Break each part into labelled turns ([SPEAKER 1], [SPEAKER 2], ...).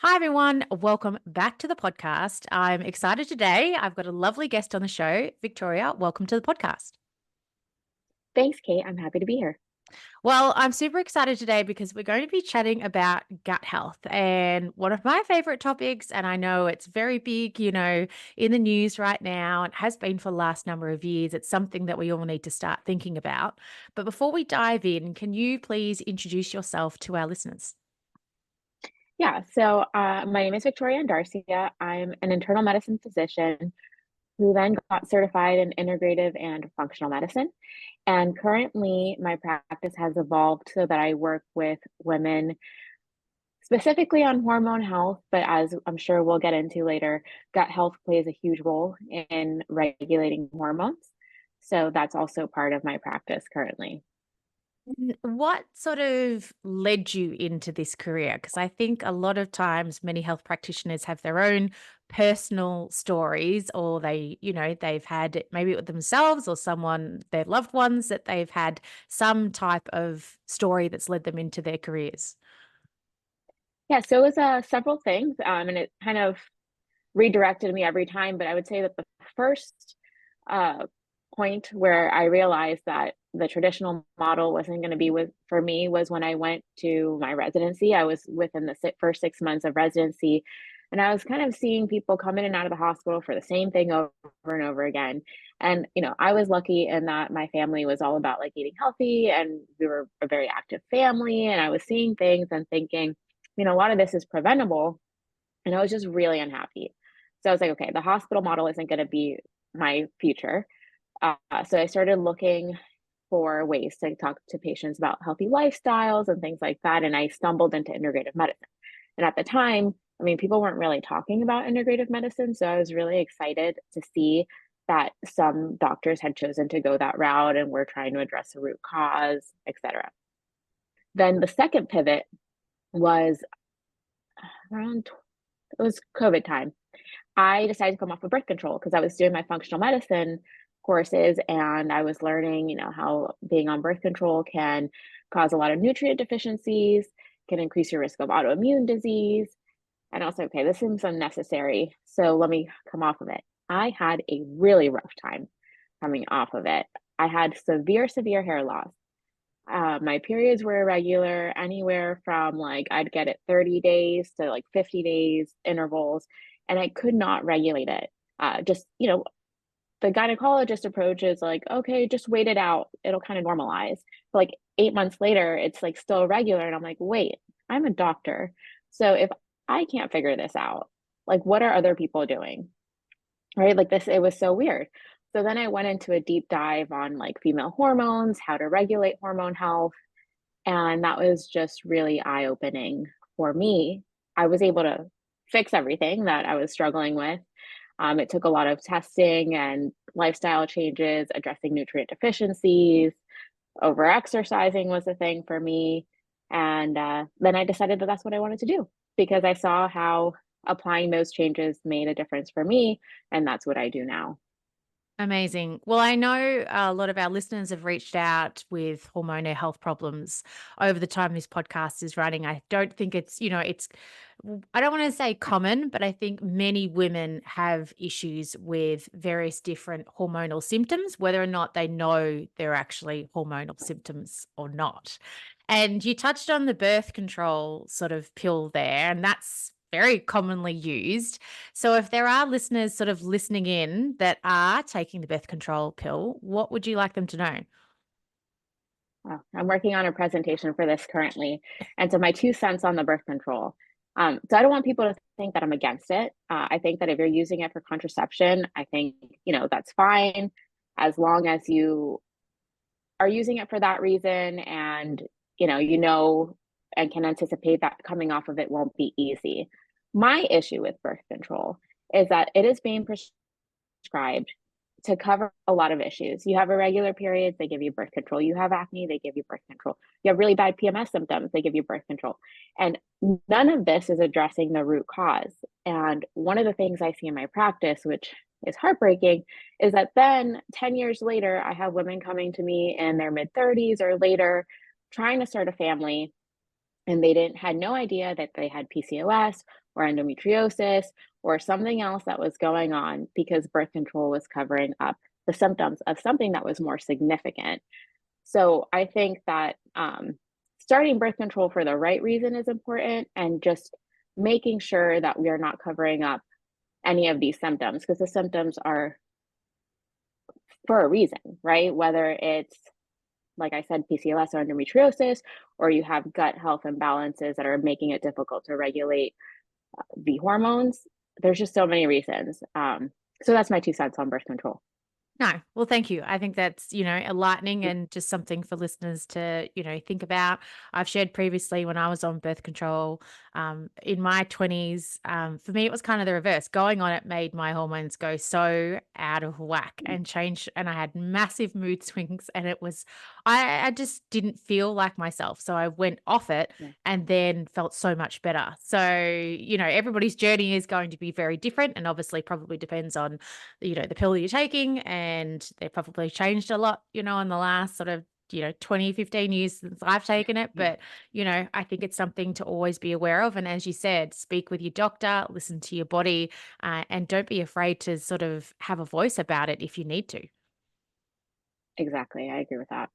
[SPEAKER 1] Hi, everyone. Welcome back to the podcast. I'm excited today. I've got a lovely guest on the show. Victoria, welcome to the podcast.
[SPEAKER 2] Thanks, Kate. I'm happy to be here.
[SPEAKER 1] Well, I'm super excited today because we're going to be chatting about gut health and one of my favorite topics. And I know it's very big, in the news right now. It has been for the last number of years. It's something that we all need to start thinking about. But before we dive in, can you please introduce yourself to our listeners?
[SPEAKER 2] My name is Victoria Andarcia. I'm an internal medicine physician who then got certified in integrative and functional medicine. And currently, my practice has evolved so that I work with women specifically on hormone health, but as I'm sure we'll get into later, gut health plays a huge role in regulating hormones. So that's also part of my practice currently.
[SPEAKER 1] What sort of led you into this career? Because I think a lot of times many health practitioners have their own personal stories, or they've had maybe with themselves or someone, their loved ones, that they've had some type of story that's led them into their careers.
[SPEAKER 2] So it was several things, and it kind of redirected me every time. But I would say that the first uh, point where I realized that the traditional model wasn't going to be with for me was when I went to my residency. I was within the first 6 months of residency, and I was kind of seeing people come in and out of the hospital for the same thing over and over again. And I was lucky in that my family was all about like eating healthy, and we were a very active family. And I was seeing things and thinking, a lot of this is preventable, and I was just really unhappy. So I was like, okay, the hospital model isn't going to be my future. So I started looking for ways to talk to patients about healthy lifestyles and things like that. And I stumbled into integrative medicine. And at the time, I mean, people weren't really talking about integrative medicine. So I was really excited to see that some doctors had chosen to go that route and were trying to address the root cause, et cetera. Then the second pivot was around, it was COVID time. I decided to come off of birth control because I was doing my functional medicine courses, and I was learning, how being on birth control can cause a lot of nutrient deficiencies, can increase your risk of autoimmune disease. And also, okay, this seems unnecessary. So let me come off of it. I had a really rough time coming off of it. I had severe hair loss. My periods were irregular, anywhere from like I'd get it 30 days to like 50 days intervals, and I could not regulate it. Just, the gynecologist approach is like, okay, just wait it out. It'll kind of normalize. But like 8 months later, it's like still irregular. And I'm like, wait, I'm a doctor. So if I can't figure this out, like what are other people doing? Right? Like this, it was so weird. So then I went into a deep dive on like female hormones, how to regulate hormone health. And that was just really eye opening for me. I was able to fix everything that I was struggling with. It took a lot of testing and lifestyle changes, addressing nutrient deficiencies, over exercising was a thing for me. And then I decided that that's what I wanted to do because I saw how applying those changes made a difference for me. And that's what I do now.
[SPEAKER 1] Amazing. Well, I know a lot of our listeners have reached out with hormonal health problems over the time this podcast is running. I don't think I don't want to say common, but I think many women have issues with various different hormonal symptoms, whether or not they know they're actually hormonal symptoms or not. And you touched on the birth control sort of pill there, and that's very commonly used. So if there are listeners sort of listening in that are taking the birth control pill, what would you like them to know?
[SPEAKER 2] I'm working on a presentation for this currently. And so my 2 cents on the birth control. So I don't want people to think that I'm against it. I think that if you're using it for contraception, I think, that's fine as long as you are using it for that reason and, and can anticipate that coming off of it won't be easy. My issue with birth control is that it is being prescribed to cover a lot of issues. You have irregular periods, they give you birth control. You have acne, they give you birth control. You have really bad PMS symptoms, they give you birth control. And none of this is addressing the root cause. And one of the things I see in my practice, which is heartbreaking, is that then 10 years later, I have women coming to me in their mid 30s or later trying to start a family, and they didn't had no idea that they had PCOS or endometriosis or something else that was going on because birth control was covering up the symptoms of something that was more significant. So I think that starting birth control for the right reason is important, and just making sure that we are not covering up any of these symptoms, because the symptoms are for a reason, right? Whether it's, like I said, PCOS or endometriosis, or you have gut health imbalances that are making it difficult to regulate the hormones. There's just so many reasons. So that's my 2 cents on birth control.
[SPEAKER 1] No. Well, thank you. I think that's, enlightening and just something for listeners to, think about. I've shared previously when I was on birth control in my 20s. For me, it was kind of the reverse. Going on it made my hormones go so out of whack and change. And I had massive mood swings. And I just didn't feel like myself. So I went off it
[SPEAKER 2] Yeah,
[SPEAKER 1] and then felt so much better. So, everybody's journey is going to be very different, and obviously probably depends on the pill you're taking, and they've probably changed a lot, in the last sort of, 20, 15 years since I've taken it.
[SPEAKER 2] yeah,
[SPEAKER 1] But, I think it's something to always be aware of. And as you said, speak with your doctor, listen to your body, and don't be afraid to sort of have a voice about it if you need to.
[SPEAKER 2] exactly. I agree with that.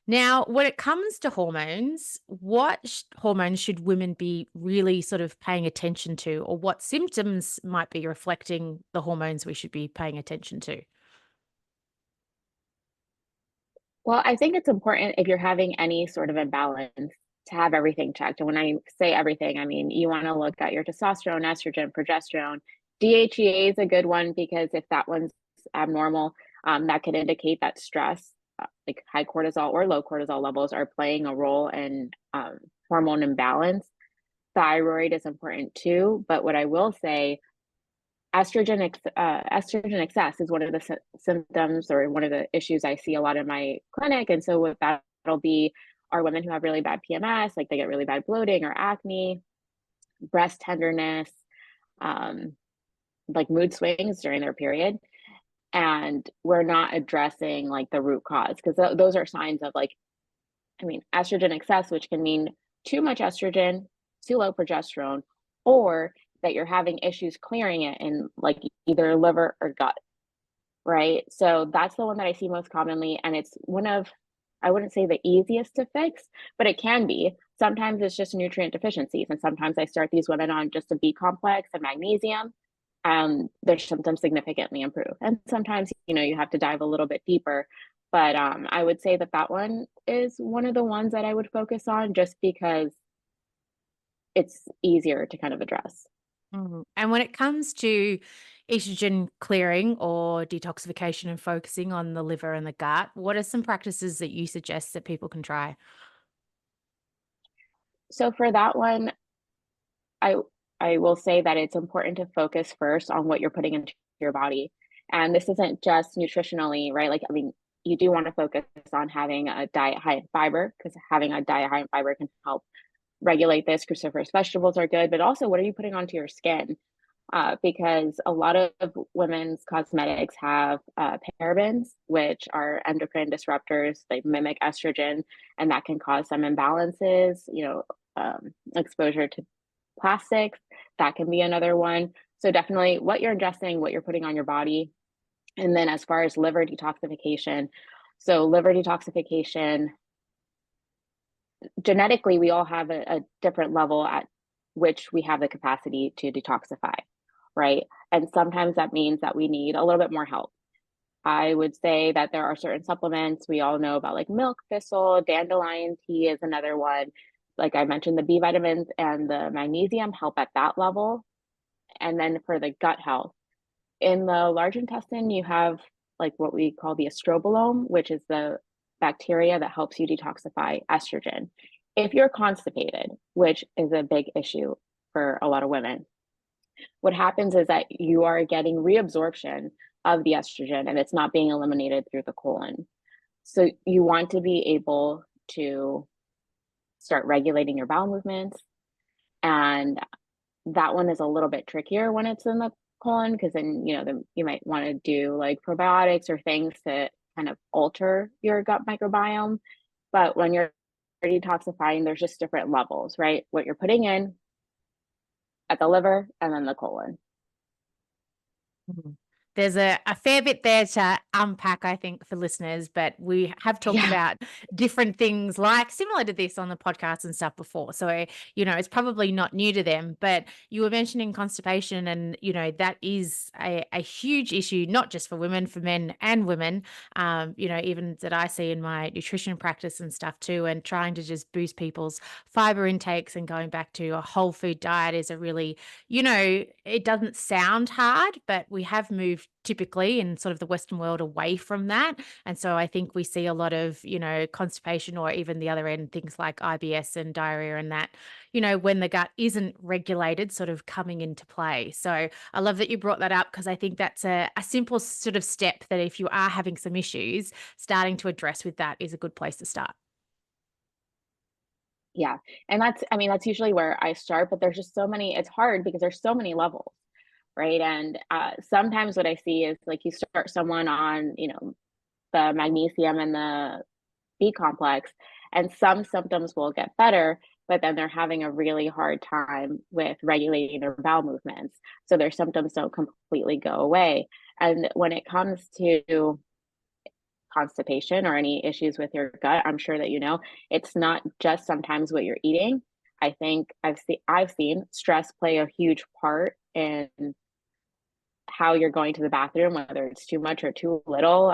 [SPEAKER 1] Now, when it comes to hormones, what hormones should women be really sort of paying attention to, or what symptoms might be reflecting the hormones we should be paying attention to?
[SPEAKER 2] Well, I think it's important if you're having any sort of imbalance to have everything checked. And when I say everything, I mean you want to look at your testosterone, estrogen, progesterone. DHEA is a good one because if that one's abnormal, that could indicate that stress, like high cortisol or low cortisol levels, are playing a role in hormone imbalance. Thyroid is important too. But what I will say, estrogen excess is one of the symptoms, or one of the issues I see a lot in my clinic. And so what that'll be are women who have really bad PMS, like they get really bad bloating or acne, breast tenderness, um, like mood swings during their period. And we're not addressing like the root cause, because those are signs of, like, I mean, estrogen excess, which can mean too much estrogen, too low progesterone, or that you're having issues clearing it in like either liver or gut, right? So that's the one that I see most commonly. And it's one of, I wouldn't say the easiest to fix, but it can be. Sometimes it's just nutrient deficiencies. And sometimes I start these women on just a B complex and magnesium. Their symptoms significantly improve. And sometimes, you have to dive a little bit deeper. But I would say that that one is one of the ones that I would focus on, just because it's easier to kind of address.
[SPEAKER 1] Mhm. And when it comes to estrogen clearing or detoxification and focusing on the liver and the gut, what are some practices that you suggest that people can try?
[SPEAKER 2] So for that one, I I will say that it's important to focus first on what you're putting into your body. And this isn't just nutritionally, right? Like, I mean, you do want to focus on having a diet high in fiber, because having a diet high in fiber can help regulate this. Cruciferous vegetables are good, but also what are you putting onto your skin? Because a lot of women's cosmetics have parabens, which are endocrine disruptors. They mimic estrogen, and that can cause some imbalances. Exposure to plastics, that can be another one. So definitely what you're ingesting, what you're putting on your body. And then as far as liver detoxification, so liver detoxification, genetically, we all have a different level at which we have the capacity to detoxify, right? And sometimes that means that we need a little bit more help. I would say that there are certain supplements we all know about, like milk thistle, dandelion tea is another one. Like I mentioned, the B vitamins and the magnesium help at that level. And then for the gut health, in the large intestine, you have like what we call the estrobolome, which is the bacteria that helps you detoxify estrogen. If you're constipated, which is a big issue for a lot of women, what happens is that you are getting reabsorption of the estrogen and it's not being eliminated through the colon. So you want to be able to start regulating your bowel movements. And that one is a little bit trickier when it's in the colon, because then, you might want to do like probiotics or things to kind of alter your gut microbiome. But when you're detoxifying, there's just different levels, right? What you're putting in, at the liver, and then the colon.
[SPEAKER 1] Mhm. There's a fair bit there to unpack, I think, for listeners, but we have talked
[SPEAKER 2] Yeah.
[SPEAKER 1] about different things like similar to this on the podcast and stuff before. So, it's probably not new to them, but you were mentioning constipation and, that is a huge issue, not just for women, for men and women, even that I see in my nutrition practice and stuff too, and trying to just boost people's fiber intakes and going back to a whole food diet is a really it doesn't sound hard, but we have moved typically in sort of the Western world away from that. And so I think we see a lot of, constipation or even the other end, things like IBS and diarrhea and that, when the gut isn't regulated, sort of coming into play. So I love that you brought that up because I think that's a simple sort of step that if you are having some issues, starting to address with that is a good place to start.
[SPEAKER 2] Yeah. And I mean, that's usually where I start, but there's just so many, it's hard because there's so many levels, right? And sometimes what I see is like you start someone on, the magnesium and the B complex, and some symptoms will get better, but then they're having a really hard time with regulating their bowel movements. So their symptoms don't completely go away. And when it comes to constipation or any issues with your gut, I'm sure that it's not just sometimes what you're eating. I think I've seen stress play a huge part in how you're going to the bathroom, whether it's too much or too little.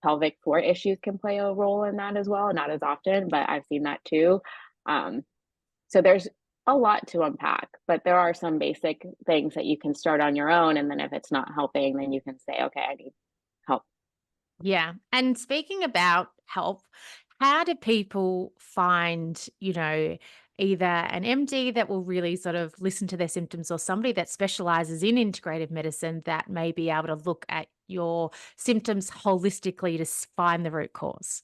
[SPEAKER 2] Pelvic floor issues can play a role in that as well, not as often, but I've seen that too. Um, so there's a lot to unpack, but there are some basic things that you can start on your own. And then if it's not helping, then you can say, okay, I need help.
[SPEAKER 1] Yeah. And speaking about help, how do people find, either an MD that will really sort of listen to their symptoms or somebody that specializes in integrative medicine that may be able to look at your symptoms holistically to find the root cause?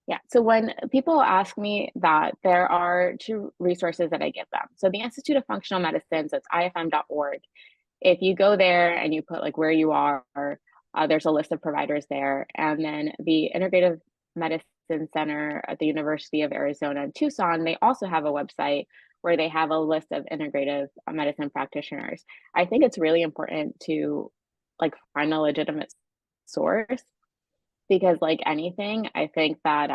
[SPEAKER 2] Yeah. So when people ask me that, there are two resources that I give them. So the Institute of Functional Medicine, so it's ifm.org. If you go there and you put like where you are, there's a list of providers there. And then the Integrative Medicine Center at the University of Arizona in Tucson, they also have a website where they have a list of integrative medicine practitioners. I think it's really important to like find a legitimate source because like anything, I think that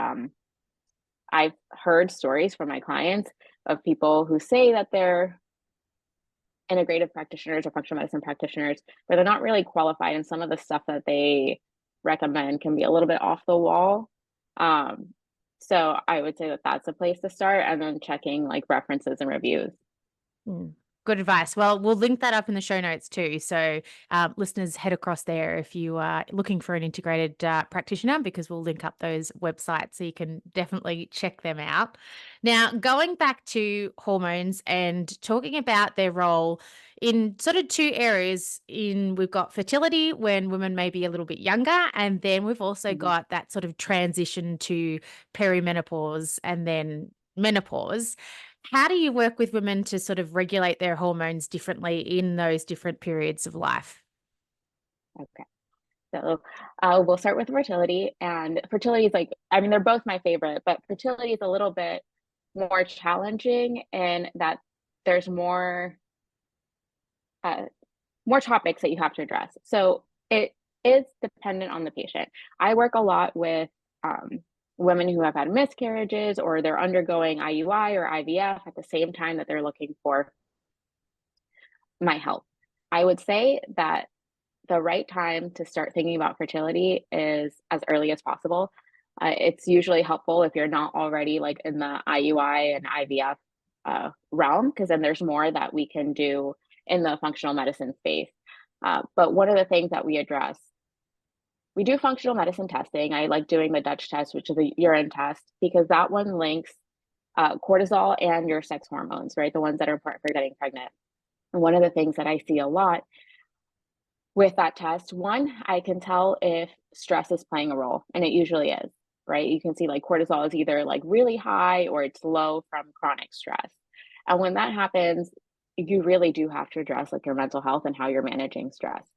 [SPEAKER 2] I've heard stories from my clients of people who say that they're integrative practitioners or functional medicine practitioners, but they're not really qualified. And some of the stuff that they recommend can be a little bit off the wall. Um, so I would say that that's a place to start, and then checking like references and reviews.
[SPEAKER 1] Mm. Good advice. Well, we'll link that up in the show notes too. So, listeners, head across there if you are looking for an integrated practitioner, because we'll link up those websites so you can definitely check them out. Now, going back to hormones and talking about their role in sort of two areas we've got fertility when women may be a little bit younger, and then we've also
[SPEAKER 2] Mhm.
[SPEAKER 1] got that sort of transition to perimenopause and then menopause. How do you work with women to sort of regulate their hormones differently in those different periods of life?
[SPEAKER 2] Okay. So we'll start with fertility. And fertility is like, I mean, they're both my favorite, but fertility is a little bit more challenging in that there's uh, more topics that you have to address. So it is dependent on the patient. I work a lot with um, women who have had miscarriages or they're undergoing IUI or IVF at the same time that they're looking for my help. I would say that the right time to start thinking about fertility is as early as possible. It's usually helpful if you're not already like in the IUI and IVF realm, because then there's more that we can do in the functional medicine space. But one of the things that we address, we do functional medicine testing. I like doing the Dutch test, which is a urine test, because that one links cortisol and your sex hormones, right? The ones that are important for getting pregnant. And one of the things that I see a lot with that test, one, I can tell if stress is playing a role, and it usually is, right? You can see like cortisol is either like really high or it's low from chronic stress. And when that happens, you really do have to address like your mental health and how you're managing stress.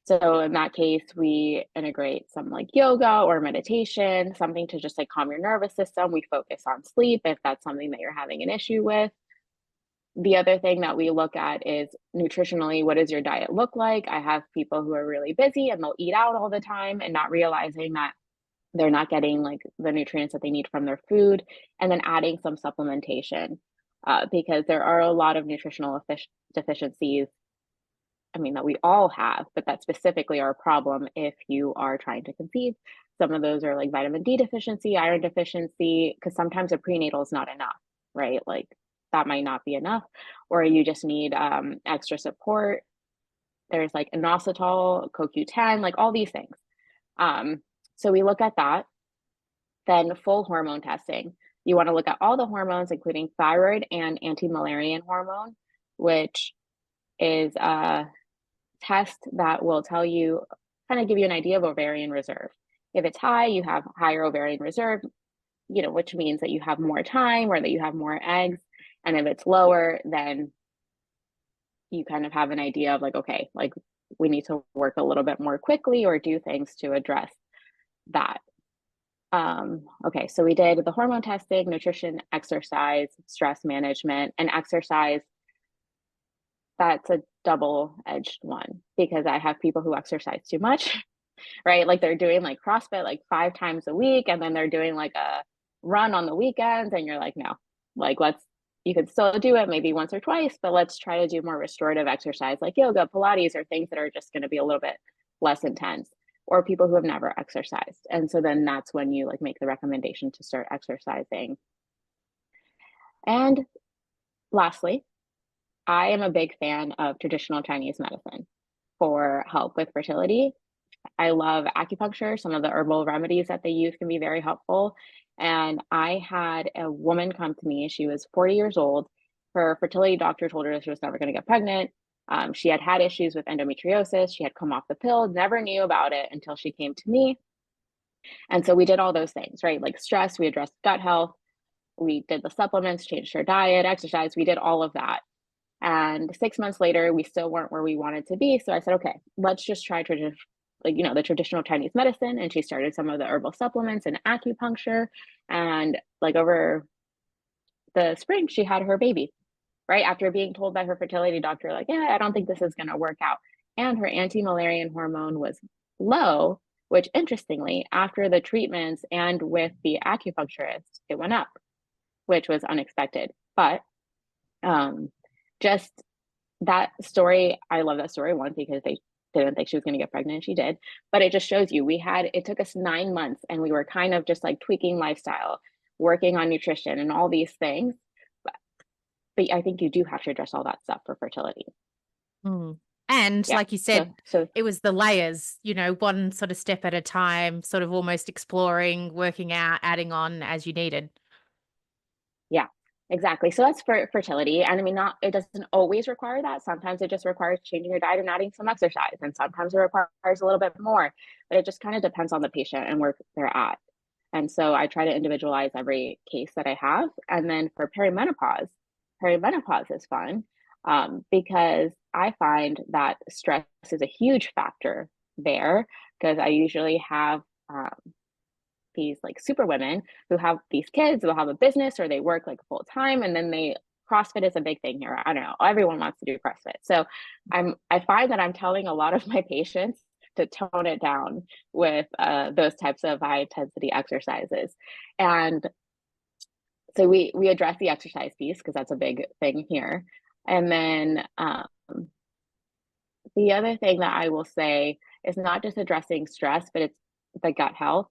[SPEAKER 2] So in that case, we integrate some like yoga or meditation, something to just like calm your nervous system. We focus on sleep if that's something that you're having an issue with. The other thing that we look at is nutritionally, what does your diet look like? I have people who are really busy and they'll eat out all the time and not realizing that they're not getting like the nutrients that they need from their food, and then adding some supplementation because there are a lot of nutritional deficiencies. I mean, that we all have, but that specifically are a problem if you are trying to conceive. Some of those are like vitamin D deficiency, iron deficiency, because sometimes a prenatal is not enough, right? Like that might not be enough, or you just need extra support. There's like inositol, CoQ10, like all these things. So we look at that. Then full hormone testing. You want to look at all the hormones, including thyroid and anti-Müllerian hormone, which is a test that will tell you, kind of give you an idea of ovarian reserve. If it's high, you have higher ovarian reserve, which means that you have more time or that you have more eggs. And if it's lower, then you kind of have an idea of like, okay, like we need to work a little bit more quickly or do things to address that. Okay, so we did the hormone testing, nutrition, exercise, stress management, and exercise. That's a double-edged one because I have people who exercise too much, right? Like they're doing like CrossFit like 5 times a week, and then they're doing like a run on the weekends, and you're like, no, like you could still do it maybe once or twice, but let's try to do more restorative exercise like yoga, Pilates, or things that are just going to be a little bit less intense, or people who have never exercised. And so then that's when you like make the recommendation to start exercising. And lastly, I am a big fan of traditional Chinese medicine for help with fertility. I love acupuncture. Some of the herbal remedies that they use can be very helpful. And I had a woman come to me. She was 40 years old. Her fertility doctor told her she was never going to get pregnant. She had had issues with endometriosis. She had come off the pill, never knew about it until she came to me. And so we did all those things, right? Like stress, we addressed gut health, we did the supplements, changed her diet, exercise, we did all of that. And 6 months later, we still weren't where we wanted to be. So I said, okay, let's just try the traditional Chinese medicine. And she started some of the herbal supplements and acupuncture. And like over the spring, she had her baby, right? After being told by her fertility doctor, like, yeah, I don't think this is going to work out. And her anti-Müllerian hormone was low, which interestingly, after the treatments and with the acupuncturist, it went up, which was unexpected. But just that story, I love that story, one, because they didn't think she was going to get pregnant, and she did. But it just shows you, it took us 9 months, and we were kind of just like tweaking lifestyle, working on nutrition and all these things. But I think you do have to address all that stuff for fertility.
[SPEAKER 1] Mm. And
[SPEAKER 2] Yeah.
[SPEAKER 1] like you said,
[SPEAKER 2] So
[SPEAKER 1] it was the layers, one sort of step at a time, sort of almost exploring, working out, adding on as you needed.
[SPEAKER 2] yeah, exactly. So that's for fertility. And I mean, it doesn't always require that. Sometimes it just requires changing your diet and adding some exercise. And sometimes it requires a little bit more, but it just kind of depends on the patient and where they're at. And so I try to individualize every case that I have. And then for perimenopause is fun because I find that stress is a huge factor there because I usually have these like super women who have these kids, they'll have a business or they work like full time, and then CrossFit is a big thing here. I don't know, everyone wants to do CrossFit. So I find that I'm telling a lot of my patients to tone it down with those types of high intensity exercises. And so we address the exercise piece because that's a big thing here. And then the other thing that I will say is not just addressing stress, but it's the gut health.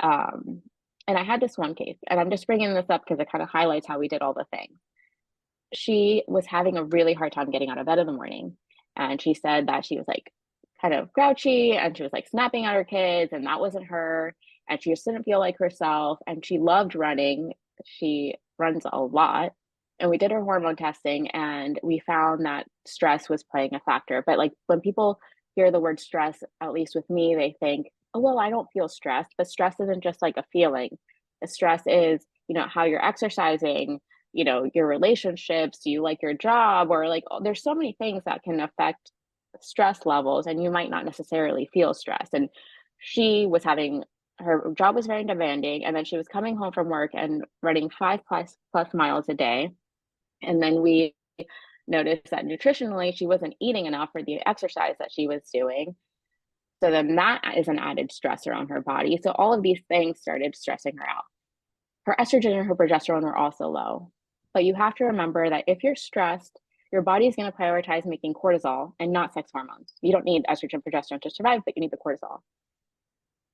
[SPEAKER 2] And I had this one case, and I'm just bringing this up because it kind of highlights how we did all the things. She was having a really hard time getting out of bed in the morning. And she said that she was like kind of grouchy and she was like snapping at her kids, and that wasn't her. And she just didn't feel like herself. And she loved running. She runs a lot. And we did her hormone testing, and we found that stress was playing a factor. But like when people hear the word stress, at least with me, they think, oh, well, I don't feel stressed. But stress isn't just like a feeling. The stress is, how you're exercising, your relationships, do you like your job, or like there's so many things that can affect stress levels, and you might not necessarily feel stress. And her job was very demanding, and then she was coming home from work and running 5+ miles a day. And then we noticed that nutritionally she wasn't eating enough for the exercise that she was doing. So then that is an added stressor on her body. So all of these things started stressing her out. Her estrogen and her progesterone were also low. But you have to remember that if you're stressed, your body is going to prioritize making cortisol and not sex hormones. You don't need estrogen, progesterone to survive, but you need the cortisol.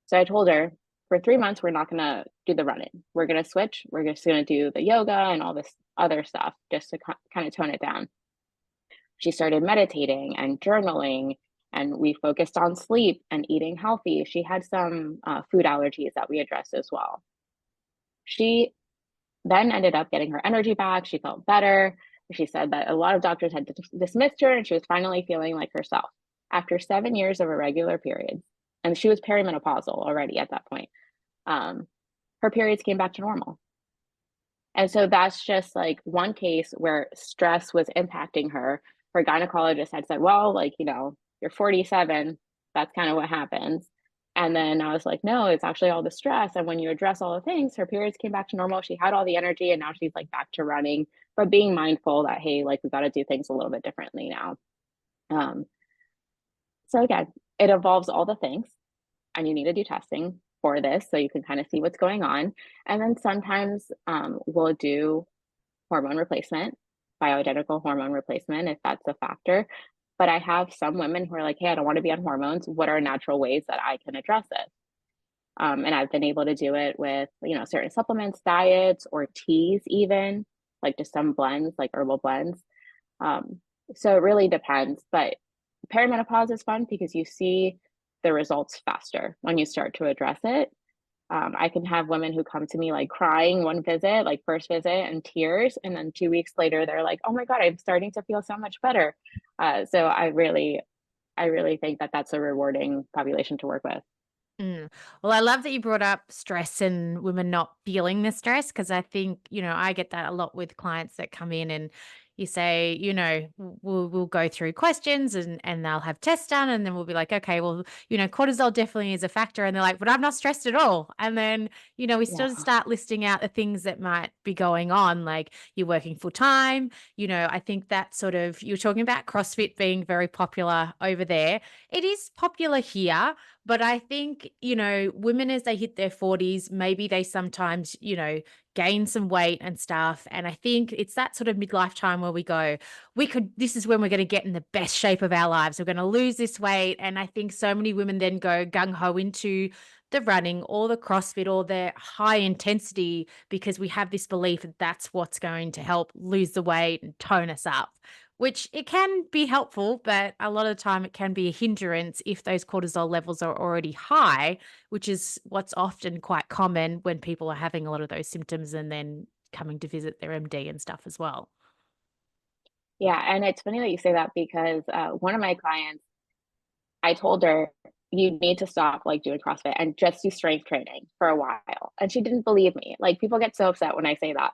[SPEAKER 2] So I told her, for 3 months, we're not going to do the running. We're going to switch. We're just going to do the yoga and all this other stuff just to kind of tone it down. She started meditating and journaling, and we focused on sleep and eating healthy. She had some food allergies that we addressed as well. She then ended up getting her energy back. She felt better. She said that a lot of doctors had dismissed her, and she was finally feeling like herself after 7 years of irregular periods. And she was perimenopausal already at that point. Her periods came back to normal. And so that's just like one case where stress was impacting her. Her gynecologist had said, well, like, you're 47. That's kind of what happens. And then I was like, no, it's actually all the stress. And when you address all the things, her periods came back to normal. She had all the energy, and now she's like back to running, but being mindful that, hey, like, we got to do things a little bit differently now. So again, it involves all the things, and you need to do testing for this so you can kind of see what's going on. And then sometimes we'll do hormone replacement, bioidentical hormone replacement, if that's a factor. But I have some women who are like, hey, I don't want to be on hormones. What are natural ways that I can address it? And I've been able to do it with, certain supplements, diets, or teas, even like just some blends, like herbal blends. So it really depends. But perimenopause is fun because you see the results faster when you start to address it. I can have women who come to me like crying one visit, like first visit and tears. And then 2 weeks later, they're like, oh my God, I'm starting to feel so much better. So I really think that that's a rewarding population to work with.
[SPEAKER 1] Mm. Well, I love that you brought up stress and women not feeling the stress, because I think, I get that a lot with clients that come in and you say, we'll go through questions and they'll have tests done, and then we'll be like, okay, well, cortisol definitely is a factor. And they're like, but I'm not stressed at all. And then, we
[SPEAKER 2] Yeah.
[SPEAKER 1] still start listing out the things that might be going on, like you're working full time. I think that sort of, you're talking about CrossFit being very popular over there. It is popular here. But I think, women as they hit their 40s, maybe they sometimes, gain some weight and stuff. And I think it's that sort of midlife time where we go, this is when we're going to get in the best shape of our lives. We're going to lose this weight. And I think so many women then go gung ho into the running or the CrossFit or the high intensity, because we have this belief that that's what's going to help lose the weight and tone us up, which it can be helpful, but a lot of the time it can be a hindrance if those cortisol levels are already high, which is what's often quite common when people are having a lot of those symptoms and then coming to visit their MD and stuff as well.
[SPEAKER 2] Yeah. And it's funny that you say that because one of my clients, I told her, you need to stop like doing CrossFit and just do strength training for a while. And she didn't believe me. Like, people get so upset when I say that.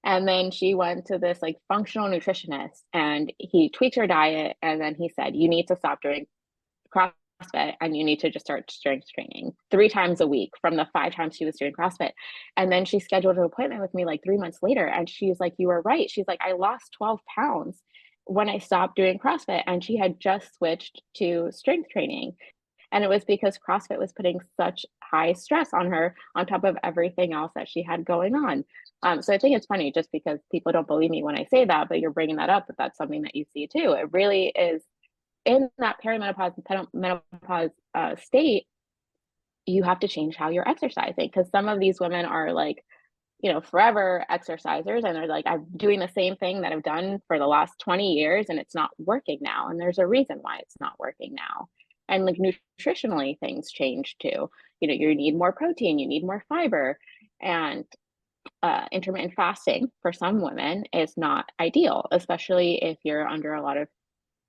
[SPEAKER 2] And then she went to this like functional nutritionist, and he tweaked her diet. And then he said, you need to stop doing CrossFit and you need to just start strength training 3 times a week from the 5 times she was doing CrossFit. And then she scheduled an appointment with me like 3 months later. And she's like, you were right. She's like, I lost 12 pounds when I stopped doing CrossFit. And she had just switched to strength training. And it was because CrossFit was putting such high stress on her on top of everything else that she had going on. So I think it's funny just because people don't believe me when I say that, but you're bringing that up, but that's something that you see too. It really is in that perimenopause and menopause state. You have to change how you're exercising, because some of these women are like, forever exercisers, and they're like, I'm doing the same thing that I've done for the last 20 years and it's not working now. And there's a reason why it's not working now. And like nutritionally, things change too. You need more protein, you need more fiber, and intermittent fasting for some women is not ideal, especially if you're under a lot of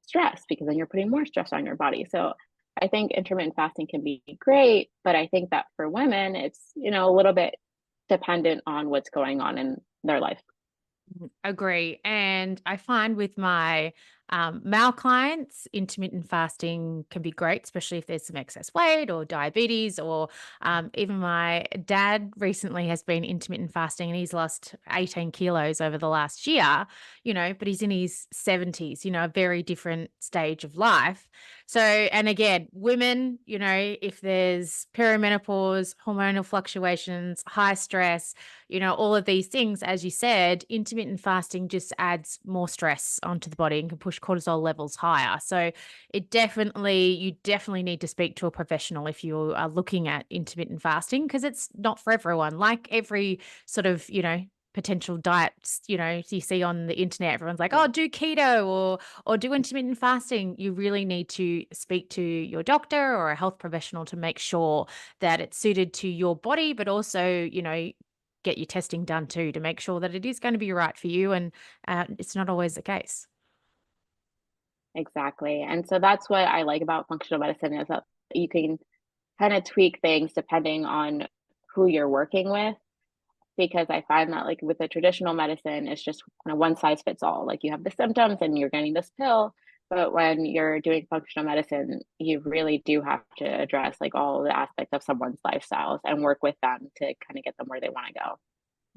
[SPEAKER 2] stress, because then you're putting more stress on your body. So I think intermittent fasting can be great, but I think that for women, it's, a little bit dependent on what's going on in their life.
[SPEAKER 1] Agree. And I find with my Male clients, intermittent fasting can be great, especially if there's some excess weight or diabetes, or even my dad recently has been intermittent fasting and he's lost 18 kilos over the last year, but he's in his 70s, a very different stage of life. So, and again, women, if there's perimenopause, hormonal fluctuations, high stress, all of these things, as you said, intermittent fasting just adds more stress onto the body and can push cortisol levels higher. So you definitely need to speak to a professional if you are looking at intermittent fasting, because it's not for everyone. Like every sort of, potential diets, you see on the internet, everyone's like, oh, do keto or do intermittent fasting. You really need to speak to your doctor or a health professional to make sure that it's suited to your body, but also, get your testing done too to make sure that it is going to be right for you. And it's not always the case.
[SPEAKER 2] Exactly. And so that's what I like about functional medicine is that you can kind of tweak things depending on who you're working with. Because I find that like with the traditional medicine, it's just kind of one size fits all. Like you have the symptoms and you're getting this pill. But when you're doing functional medicine, you really do have to address like all the aspects of someone's lifestyles and work with them to kind of get them where they want to go.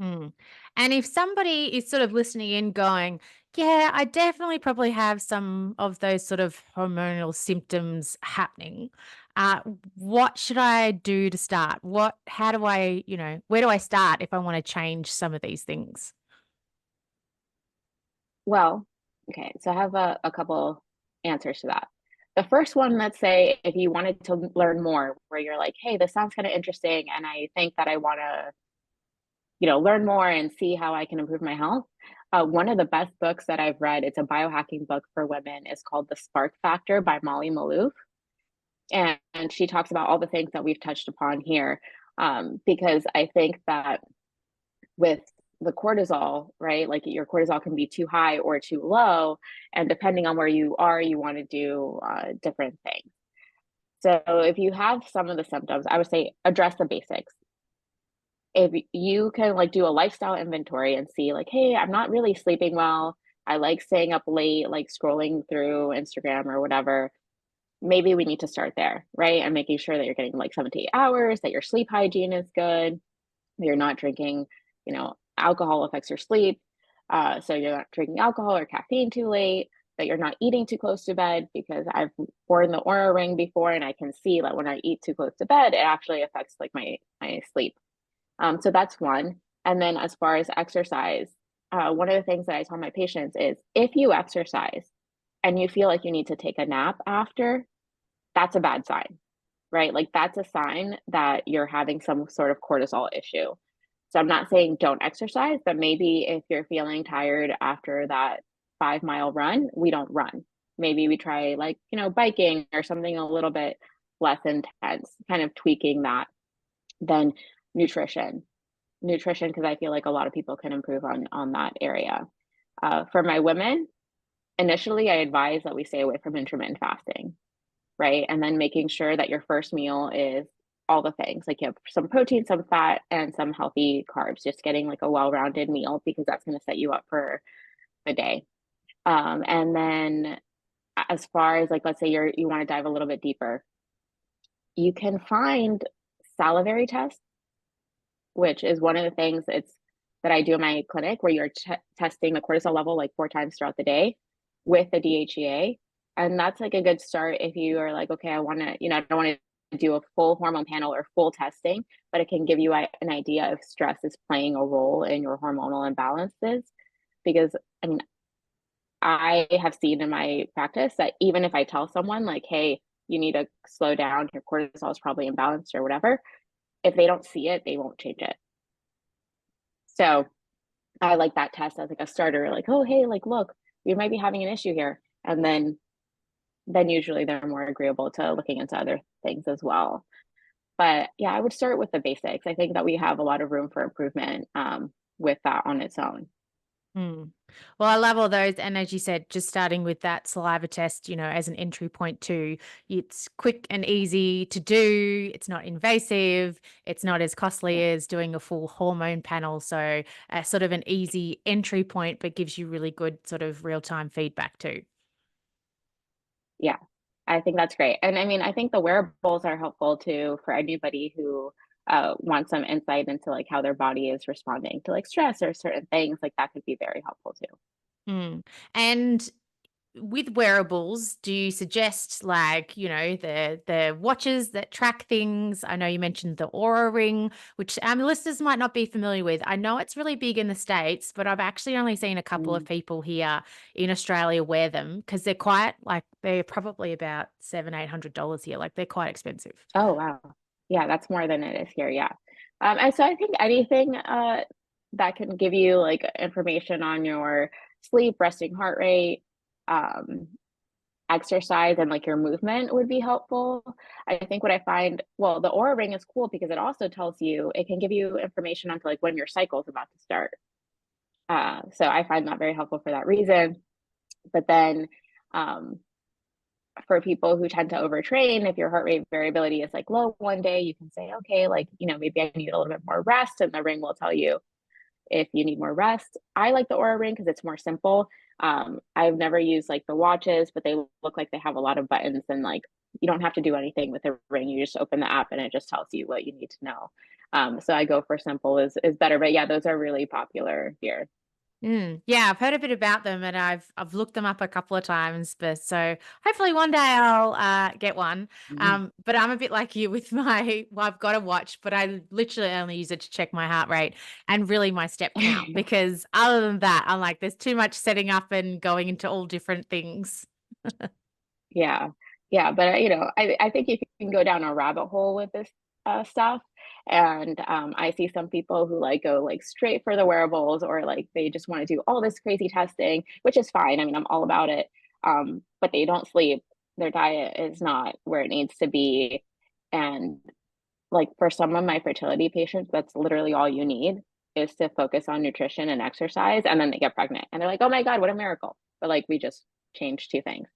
[SPEAKER 1] Mm. And if somebody is sort of listening in going, yeah, I definitely probably have some of those sort of hormonal symptoms happening. Uh, what should I do to start? How do I, where do I start if I want to change some of these things?
[SPEAKER 2] Well, okay, so I have a couple answers to that. The first one, let's say if you wanted to learn more, where you're like, hey, this sounds kind of interesting, and I think that I want to, learn more and see how I can improve my health. One of the best books that I've read, it's a biohacking book for women, is called The Spark Factor by Molly Maloof. And she talks about all the things that we've touched upon here. Because I think that with the cortisol, right? Like your cortisol can be too high or too low. And depending on where you are, you want to do different things. So if you have some of the symptoms, I would say address the basics. If you can like do a lifestyle inventory and see like, hey, I'm not really sleeping well. I like staying up late, like scrolling through Instagram or whatever. Maybe we need to start there, right? And making sure that you're getting like 7 to 8 hours, that your sleep hygiene is good, you're not drinking, alcohol affects your sleep. So you're not drinking alcohol or caffeine too late, that you're not eating too close to bed, because I've worn the Aura ring before and I can see that when I eat too close to bed, it actually affects like my sleep. So that's one. And then as far as exercise, one of the things that I tell my patients is if you exercise and you feel like you need to take a nap after, that's a bad sign, right? Like that's a sign that you're having some sort of cortisol issue. So I'm not saying don't exercise, but maybe if you're feeling tired after that 5 mile run, we don't run. Maybe we try like, biking or something a little bit less intense, kind of tweaking that. Then nutrition, because I feel like a lot of people can improve on that area. For my women, initially I advise that we stay away from intermittent fasting, right? And then making sure that your first meal is all the things, like you have some protein, some fat, and some healthy carbs, just getting like a well-rounded meal because that's going to set you up for the day. And then as far as like, let's say you want to dive a little bit deeper, you can find salivary tests, which is one of the things that I do in my clinic, where you're testing the cortisol level like 4 times throughout the day with the DHEA. And that's like a good start if you are like, okay, I want to, I don't want to do a full hormone panel or full testing, but it can give you an idea if stress is playing a role in your hormonal imbalances. Because I mean, I have seen in my practice that even if I tell someone like, hey, you need to slow down, your cortisol is probably imbalanced or whatever, if they don't see it, they won't change it. So I like that test as like a starter, like, oh, hey, like, look, you might be having an issue here. And then usually they're more agreeable to looking into other things as well. But yeah, I would start with the basics. I think that we have a lot of room for improvement with that on its own.
[SPEAKER 1] Mm. Well, I love all those. And as you said, just starting with that saliva test, as an entry point too, it's quick and easy to do. It's not invasive. It's not as costly
[SPEAKER 2] Yeah.
[SPEAKER 1] as doing a full hormone panel. So, sort of an easy entry point, but gives you really good sort of real time feedback too.
[SPEAKER 2] Yeah, I think that's great. And I mean, I think the wearables are helpful too for anybody who wants some insight into like how their body is responding to like stress or certain things. Like that could be very helpful too.
[SPEAKER 1] Mm. And with wearables, do you suggest like, the watches that track things? I know you mentioned the Aura Ring, which listeners might not be familiar with. I know it's really big in the States, but I've actually only seen a couple of
[SPEAKER 2] Mm.
[SPEAKER 1] people here in Australia wear them because they're quite like they're probably about $700-800 here. Like they're quite expensive.
[SPEAKER 2] Oh, wow. Yeah, that's more than it is here. Yeah. And so I think anything that can give you like information on your sleep, resting heart rate, um, exercise, and like your movement would be helpful. I think what I find, well, the Aura Ring is cool because it also tells you, it can give you information on like when your cycle is about to start. So I find that very helpful for that reason. But then, um, for people who tend to overtrain, if your heart rate variability is like low one day, you can say, okay, like, maybe I need a little bit more rest, and the ring will tell you if you need more rest. I like the Aura Ring because it's more simple. I've never used like the watches, but they look like they have a lot of buttons, and like you don't have to do anything with the ring. You just open the app and it just tells you what you need to know. So I go for simple is better. But yeah, those are really popular here.
[SPEAKER 1] Yeah, I've heard a bit about them and I've looked them up a couple of times, but so hopefully one day I'll get one.
[SPEAKER 2] Mhm.
[SPEAKER 1] But I'm a bit like you with my well, I've got a watch, but I literally only use it to check my heart rate and really my step count because other than that, I'm like there's too much setting up and going into all different things.
[SPEAKER 2] Yeah. Yeah, but, I think you can go down a rabbit hole with this, stuff, and, I see some people who, like, go, like, straight for the wearables or, like, they just wanna do all this crazy testing, which is fine, I mean, I'm all about it, but they don't sleep, their diet is not where it needs to be, and, like, for some of my fertility patients, that's literally all you need is to focus on nutrition and exercise, and then they get pregnant, and they're like, "Oh my god, what a miracle." But, like, we just changed 2 things.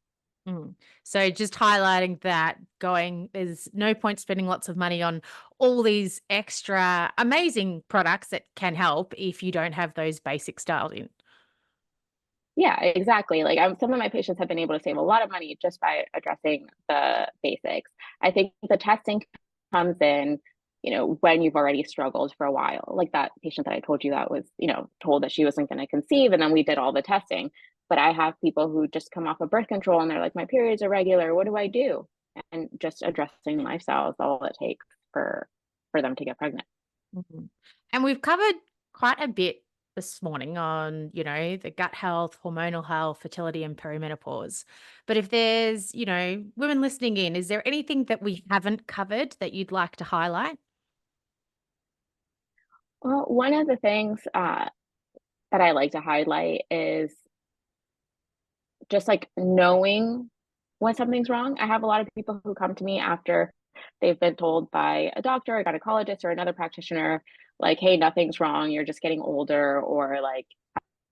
[SPEAKER 1] Mm. So just highlighting that going, there's no point spending lots of money on all these extra amazing products that can help if you don't have those basics dialed in.
[SPEAKER 2] Yeah, exactly. Like, some of my patients have been able to save a lot of money just by addressing the basics. I think the testing comes in, when you've already struggled for a while. Like that patient that I told you that was, told that she wasn't going to conceive, and then we did all the testing. But I have people who just come off of birth control and they're like, my periods are regular. What do I do? And just addressing lifestyle is all it takes for them to get pregnant.
[SPEAKER 1] Mhm. And we've covered quite a bit this morning on, the gut health, hormonal health, fertility, and perimenopause. But if there's, women listening in, is there anything that we haven't covered that you'd like to highlight?
[SPEAKER 2] Well, one of the things that I like to highlight is just like knowing when something's wrong. I have a lot of people who come to me after they've been told by a doctor, a gynecologist, or another practitioner, like, hey, nothing's wrong, you're just getting older, or like,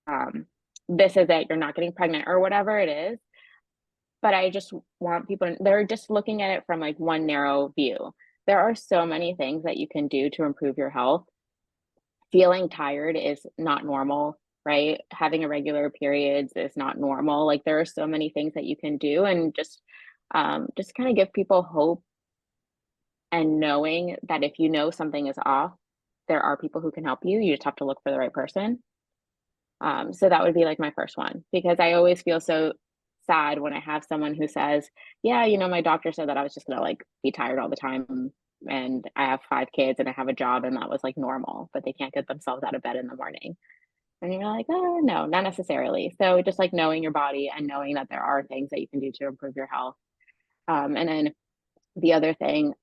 [SPEAKER 2] um, this is it, you're not getting pregnant, or whatever it is. But I just want people, they're just looking at it from like one narrow view. There are so many things that you can do to improve your health. Feeling tired is not normal, right? Having irregular periods is not normal. Like there are so many things that you can do, and just kind of give people hope, and knowing that if you know something is off, there are people who can help you. You just have to look for the right person. So that would be like my first one, because I always feel so sad when I have someone who says, "Yeah, my doctor said that I was just gonna like be tired all the time, and I have 5 kids and I have a job, and that was like normal," but they can't get themselves out of bed in the morning. And you're like, "Oh, no, not necessarily." So just like knowing your body and knowing that there are things that you can do to improve your health. And then the other thing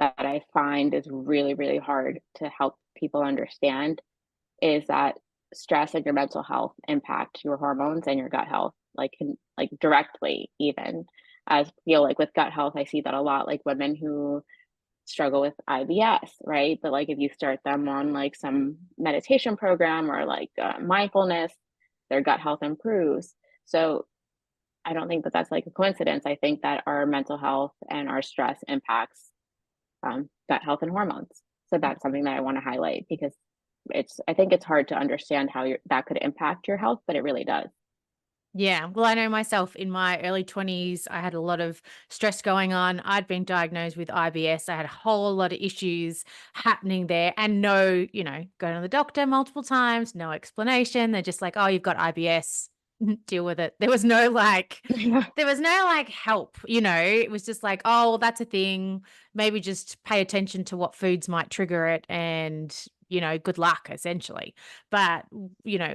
[SPEAKER 2] that I find is really, really hard to help people understand is that stress and your mental health impact your hormones and your gut health, like directly even. I feel like with gut health, I see that a lot, like women who struggle with IBS, right? But like if you start them on like some meditation program or like mindfulness, their gut health improves. So I don't think that that's like a coincidence. I think that our mental health and our stress impacts gut health and hormones. So that's something that I want to highlight because I think it's hard to understand how that could impact your health, but it really does.
[SPEAKER 1] Yeah. Well, I know myself in my early 20s, I had a lot of stress going on. I'd been diagnosed with IBS. I had a whole lot of issues happening there and no, going to the doctor multiple times, no explanation. They're just like, oh, you've got IBS, deal with it. There was no like help, it was just like, oh, well, that's a thing. Maybe just pay attention to what foods might trigger it and, good luck essentially. But,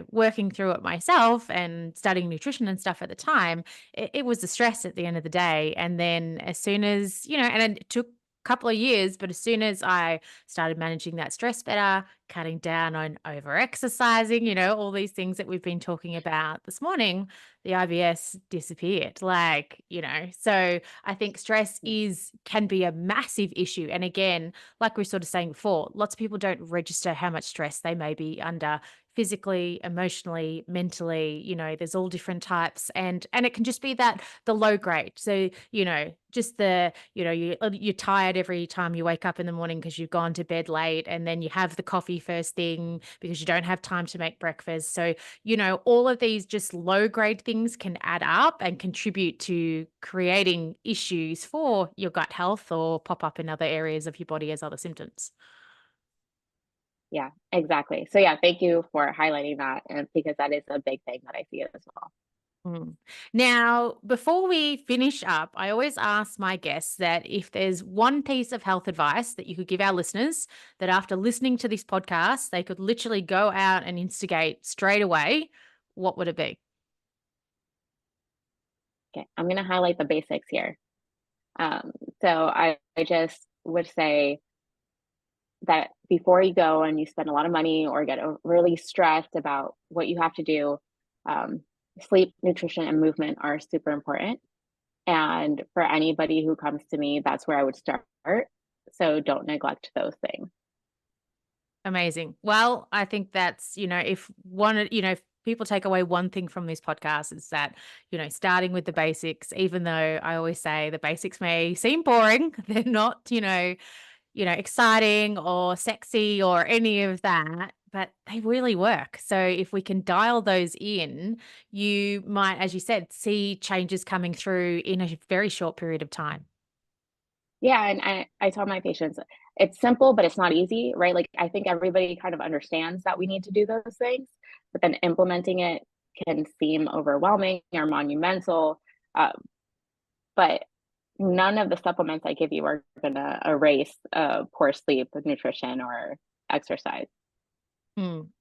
[SPEAKER 1] working through it myself and studying nutrition and stuff at the time, it was the stress at the end of the day. And then as soon as, and it took a couple of years, but as soon as I started managing that stress better, cutting down on over exercising, all these things that we've been talking about this morning, the IBS disappeared. So I think stress
[SPEAKER 2] Yeah.
[SPEAKER 1] can be a massive issue. And again, like we were sort of saying before, lots of people don't register how much stress they may be under physically, emotionally, mentally, there's all different types and it can just be that the low grade. So, just you're tired every time you wake up in the morning because you've gone to bed late and then you have the coffee first thing because you don't have time to make breakfast. So, all of these just low grade things can add up and contribute to creating issues for your gut health or pop up in other areas of your body as other symptoms.
[SPEAKER 2] Yeah, exactly. So yeah, thank you for highlighting that, and because that is a big thing that I see as well.
[SPEAKER 1] Mm. Now, before we finish up, I always ask my guests that if there's one piece of health advice that you could give our listeners that after listening to this podcast, they could literally go out and instigate straight away, what would it be?
[SPEAKER 2] Okay, I'm going to highlight the basics here. Um, so I just would say that before you go and you spend a lot of money or get really stressed about what you have to do, um, sleep, nutrition, and movement are super important. And for anybody who comes to me, that's where I would start. So don't neglect those things.
[SPEAKER 1] Amazing. Well, I think that's, if people take away one thing from this podcast, it's that, starting with the basics, even though I always say the basics may seem boring, they're not, exciting or sexy or any of that, but they really work. So if we can dial those in, you might, as you said, see changes coming through in a very short period of time.
[SPEAKER 2] Yeah, and I tell my patients, it's simple, but it's not easy, right? Like, I think everybody kind of understands that we need to do those things, but then implementing it can seem overwhelming or monumental. Uh, but none of the supplements I give you are gonna erase poor sleep, nutrition, or exercise.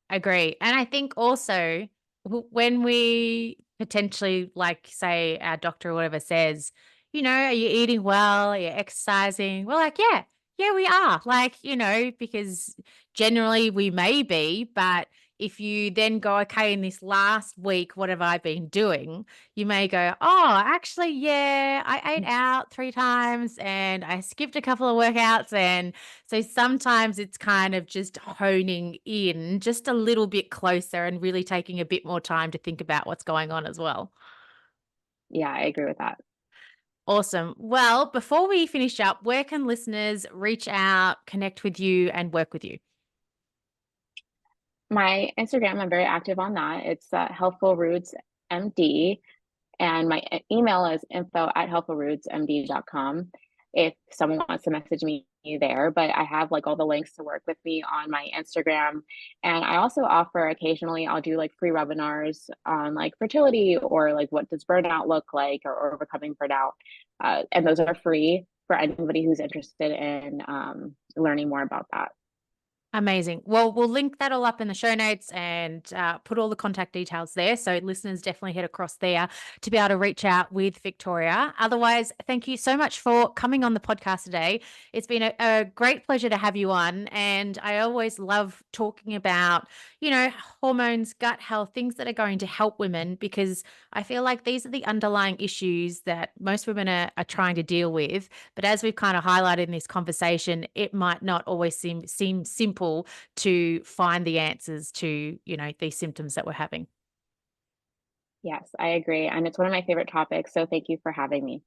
[SPEAKER 1] Agree. And I think also when we potentially, like, say, our doctor or whatever says, are you eating well? Are you exercising? We're like, yeah, yeah, we are. Because generally we may be, but if you then go, okay, in this last week, what have I been doing? You may go, oh, actually, yeah, I ate out 3 times and I skipped a couple of workouts and so sometimes it's kind of just honing in just a little bit closer and really taking a bit more time to think about what's going on as well.
[SPEAKER 2] Yeah, I agree with that.
[SPEAKER 1] Awesome. Well, before we finish up, where can listeners reach out, connect with you, and work with you?
[SPEAKER 2] My Instagram, I'm very active on that. It's Healthful Roots MD, and my email is info@healthfulrootsmd.com if someone wants to message me there. But I have like all the links to work with me on my Instagram. And I also offer occasionally, I'll do like free webinars on like fertility or like what does burnout look like or overcoming burnout. And those are free for anybody who's interested in learning more about that.
[SPEAKER 1] Amazing. Well, we'll link that all up in the show notes and put all the contact details there. So listeners definitely head across there to be able to reach out with Victoria. Otherwise, thank you so much for coming on the podcast today. It's been a great pleasure to have you on. And I always love talking about, hormones, gut health, things that are going to help women because I feel like these are the underlying issues that most women are trying to deal with. But as we've kind of highlighted in this conversation, it might not always seem simple to find the answers to, these symptoms that we're having.
[SPEAKER 2] Yes, I agree. And it's one of my favorite topics. So thank you for having me.